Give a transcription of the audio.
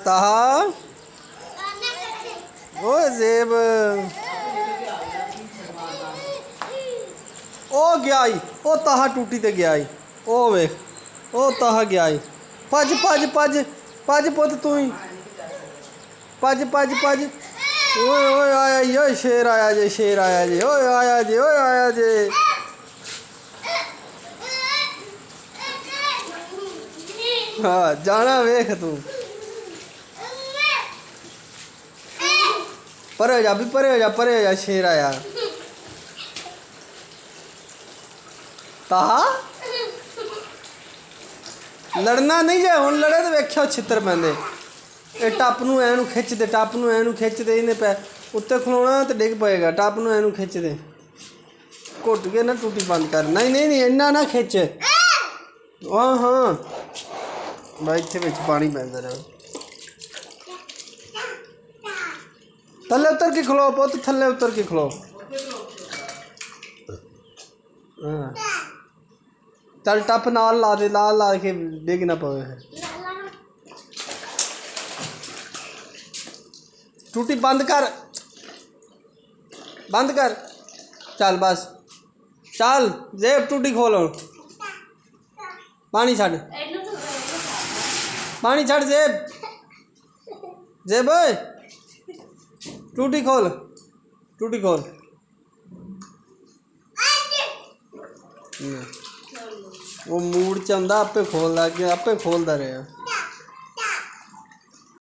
ताहा ओ जेब ओ गया ही ओ ताहा टूटी ते गया ही ओ वेख ओ ताहा गया ही भज भज भज भज पुत तू ही भज भज भज ओए ओए आया जी ओए शेर आया जे ओए आया जे ओए आया जे हाँ जाना वेख तू परे हो जा भी परे हो जा शेर आया ताहा लड़ना नहीं जे हुण लड़े तो वेख्यो छित्र पैंदे ਇਹ ਟੱਪ ਨੂੰ ਐਨੂੰ ਖਿੱਚ ਦੇ ਟੱਪ ਨੂੰ ਐਨੂੰ ਖਿੱਚ ਦੇ ਇਹਨੇ ਪੈ ਉੱਤੇ ਖਲੋਣਾ ਤੇ ਡਿੱਗ ਪਏਗਾ ਟੱਪ ਨੂੰ ਐਨੂੰ ਖਿੱਚ ਦੇ ਘੁੱਟ ਕੇ ਨਾ ਟੂਟੀ ਬੰਦ ਕਰ ਨਹੀਂ ਨਹੀਂ ਨਹੀਂ ਇੰਨਾ ਨਾ ਖਿੱਚ ਹਾਂ ਹਾਂ ਬਾਈ ਇੱਥੇ ਵਿੱਚ ਪਾਣੀ ਪੈਂਦਾ ਰਿਹਾ ਥੱਲੇ ਉਤਰ ਕੇ ਖਲੋ ਪੁੱਤ ਥੱਲੇ ਉਤਰ ਕੇ ਖਲੋ ਹਾਂ ਚੱਲ ਟੱਪ ਨਾਲ ਲਾ ਦੇ ਲਾ ਕੇ ਡਿੱਗ ਨਾ ਪਵੇ टूटी बंद कर चल बस चल जेब टूटी खोलो पानी छड़ जेब ओए टूटी खोल वो मूड च आंदा आपे खोलदा रहा